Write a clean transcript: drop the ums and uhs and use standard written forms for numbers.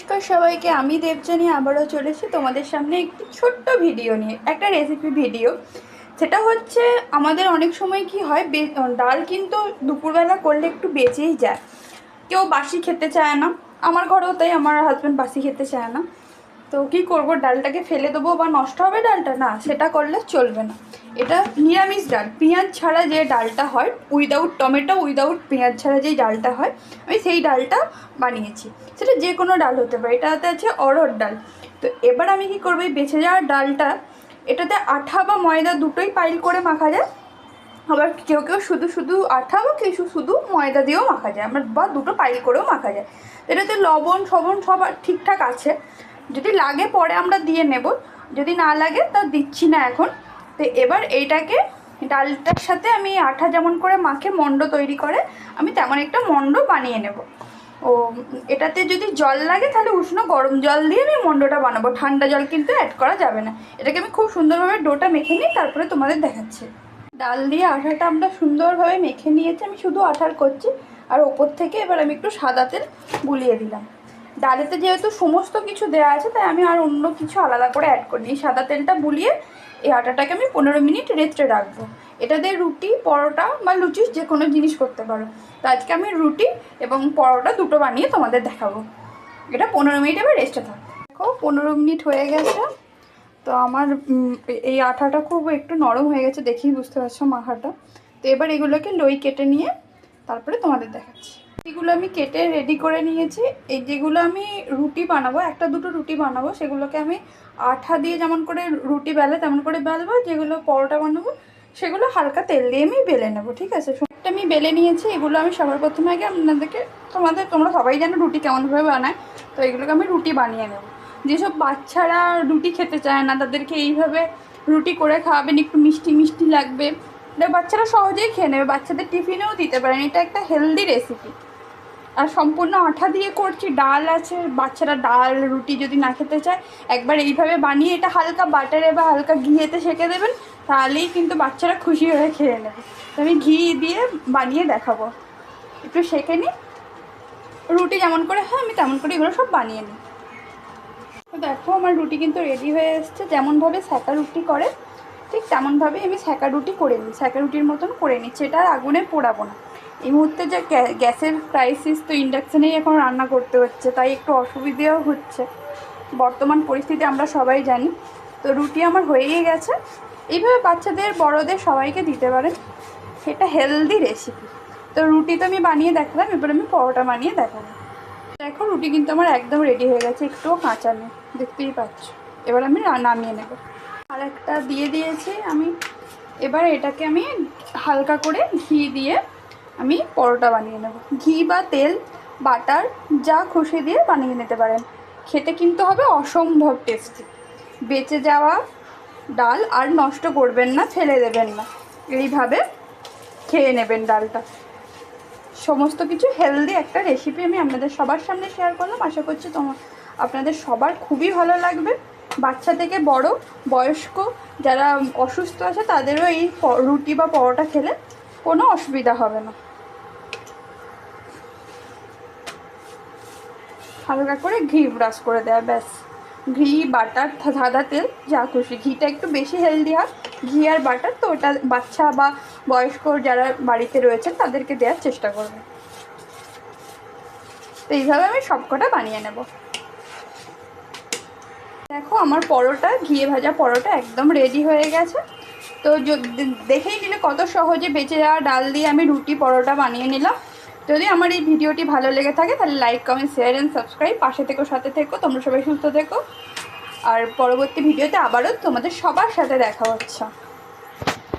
নমস্কার সবাইকে, আমি দেবযানী আবারও চলেছি তোমাদের সামনে একটি ছোট্ট ভিডিও নিয়ে, একটা রেসিপি ভিডিও। সেটা হচ্ছে আমাদের অনেক সময় কি হয়, ডাল কিন্তু দুপুরবেলা করলে একটু বেঁচেই যায়, কেউ বাসি খেতে চায় না। আমার ঘরেও তাই, আমার হাজব্যান্ড বাসি খেতে চায় না। তো কী করবো, ডালটাকে ফেলে দেবো বা নষ্ট হবে ডালটা? না, সেটা করলে চলবে না। এটা নিরামিষ ডাল, পেঁয়াজ ছাড়া যে ডালটা হয়, উইদাউট টমেটো উইদাউট পেঁয়াজ ছাড়া যে ডালটা হয়, আমি সেই ডালটা বানিয়েছি। সেটা যে কোনো ডাল হতে পারে, এটাতে আছে অড়হর ডাল। তো এবার আমি কি করবো, এই বেঁচে যাওয়ার ডালটা, এটাতে আঠা বা ময়দা দুটোই পাইল করে মাখা যায়। আবার কেউ কেউ শুধু শুধু আঠা বা কিছু শুধু ময়দা দিয়েও মাখা যায়, আমার বা দুটো পাইল করেও মাখা যায়। এটাতে লবণ সব ঠিকঠাক আছে, যদি লাগে পরে আমরা দিয়ে নেব, যদি না লাগে তা দিচ্ছি না এখন। তো এবার এইটাকে ডালটার সাথে আমি আঠা যেমন করে মাখে মণ্ড তৈরি করে, আমি তেমন একটা মণ্ড বানিয়ে নেব। ও এটাতে যদি জল লাগে তাহলে উষ্ণ গরম জল দিয়ে আমি মণ্ডটা বানাবো, ঠান্ডা জল কিন্তু অ্যাড করা যাবে না। এটাকে আমি খুব সুন্দরভাবে ডোটা মেখে নিই, তারপরে তোমাদের দেখাচ্ছি। ডাল দিয়ে আঠাটা আমরা সুন্দরভাবে মেখে নিয়েছি, আমি শুধু আঠার করছি। আর ওপর থেকে এবার আমি একটু সাদা তেল বুলিয়ে দিলাম। ডালেতে যেহেতু সমস্ত কিছু দেওয়া আছে, তাই আমি আর অন্য কিছু আলাদা করে অ্যাড করিনি। এই সাদা তেলটা বুলিয়ে এই আটাটাকে আমি 15 মিনিট রেস্টে রাখবো। এটা দিয়ে রুটি, পরোটা বা লুচি যে কোনো জিনিস করতে পারো। তো আজকে আমি রুটি এবং পরোটা দুটো বানিয়ে তোমাদের দেখাবো। এটা 15 মিনিট এবার রেস্টে থাকবে। দেখো 15 মিনিট হয়ে গেছে। তো আমার এই আঠাটা খুব একটু নরম হয়ে গেছে, দেখেই বুঝতে পারছো মাখাটা। তো এবার এগুলোকে লই কেটে নিয়ে তারপরে তোমাদের দেখাচ্ছি। এগুলো আমি কেটে রেডি করে নিয়েছি। এই যেগুলো আমি রুটি বানাবো, একটা দুটো রুটি বানাবো, সেগুলোকে আমি আঠা দিয়ে যেমন করে রুটি বেলে তেমন করে বেলবো। যেগুলো পরোটা বানাবো সেগুলো হালকা তেল দিয়ে আমি বেলে নেবো, ঠিক আছে। একটা আমি বেলে নিয়েছি। এগুলো আমি সবার প্রথমে আগে আপনাদেরকে তোমরা সবাই জানো রুটি কেমনভাবে বানায়, তো এগুলোকে আমি রুটি বানিয়ে নেবো। যেসব বাচ্চারা রুটি খেতে চায় না, তাদেরকে এইভাবে রুটি করে খাওয়াবেন, একটু মিষ্টি মিষ্টি লাগবে, বাচ্চারা সহজেই খেয়ে নেবে, বাচ্চাদের টিফিনেও দিতে পারেন। এটা একটা হেলদি রেসিপি। আর সম্পূর্ণ আঠা দিয়ে করছি, ডাল আছে, বাচ্চারা ডাল রুটি যদি না খেতে চায়, একবার এইভাবে বানিয়ে এটা হালকা বাটারে বা হালকা ঘিয়েতে সেঁকে দেবেন, তাহলেই কিন্তু বাচ্চারা খুশি হয়ে খেয়ে নেবে। তো আমি ঘি দিয়ে বানিয়ে দেখাবো, একটু সেঁকে নিই। রুটি যেমন করে হয় আমি তেমন করে এগুলো সব বানিয়ে নিই। তো দেখো আমার রুটি কিন্তু রেডি হয়ে এসছে। যেমনভাবে সেঁকা রুটি করে ঠিক তেমনভাবে আমি সেঁকা রুটি করে নিই, সেঁকা রুটির মতন করে নিচ্ছি। এটা আর আগুনে পোড়াবো না। এই মুহূর্তে যে গ্যাসের ক্রাইসিস, তো ইন্ডাকশানেই এখন রান্না করতে হচ্ছে, তাই একটু অসুবিধেও হচ্ছে, বর্তমান পরিস্থিতি আমরা সবাই জানি। তো রুটি আমার হয়েই গেছে। এইভাবে বাচ্চাদের বড়দের সবাইকে দিতে পারেন, এটা হেলদি রেসিপি। তো রুটি তো আমি বানিয়ে দেখালাম, এবার আমি পরোটা বানিয়ে দেখাবো। দেখো রুটি কিন্তু আমার একদম রেডি হয়ে গেছে, একটুও কাঁচা নেই, দেখতেই পাচ্ছ। এবার আমি নামিয়ে নেব। আর একটা দিয়ে দিয়েছি আমি। এবার এটাকে আমি হালকা করে ঘি দিয়ে আমি পরোটা বানিয়ে নেব। ঘি বা তেল, বাটার যা খুশি দিয়ে বানিয়ে নিতে পারেন। খেতে কিন্তু হবে অসম্ভব টেস্টি। বেঁচে যাওয়া ডাল আর নষ্ট করবেন না, ফেলে দেবেন না, এইভাবে খেয়ে নেবেন ডালটা। সমস্ত কিছু হেলদি একটা রেসিপি আমি আপনাদের সবার সামনে শেয়ার করলাম। আশা করছি আপনাদের সবার খুবই ভালো লাগবে। বাচ্চা থেকে বড়, বয়স্ক যারা অসুস্থ আছে তাদেরও এই রুটি বা পরোটা খেলে কোনো অসুবিধা হবে না। হালকা করে ঘি ব্রাশ করে দেওয়া, ব্যাস। ঘি, বাটার, সাদা তেল যা খুশি, ঘিটা একটু বেশি হেলদি হয়, ঘি আর বাটার। তো ওটা বাচ্চা বা বয়স্ক যারা বাড়িতে রয়েছেন তাদেরকে দেওয়ার চেষ্টা করবে। তো এইভাবে আমি সবকটা বানিয়ে নেব। দেখো আমার পরোটা, ঘিয়ে ভাজা পরোটা একদম রেডি হয়ে গেছে। তো দেখেই নিলে কত সহজে বেঁচে যাওয়া ডাল দিয়ে আমি রুটি পরোটা বানিয়ে নিলাম। যদি আমার এই ভিডিওটি ভালো লেগে থাকে তাহলে like, comment, share and subscribe. পাশে থেকো, সাথে থেকো, তোমরা সবাই সুস্থ থেকো। আর পরবর্তী ভিডিওতে আবারও তোমাদের সবার সাথে দেখা হচ্ছে।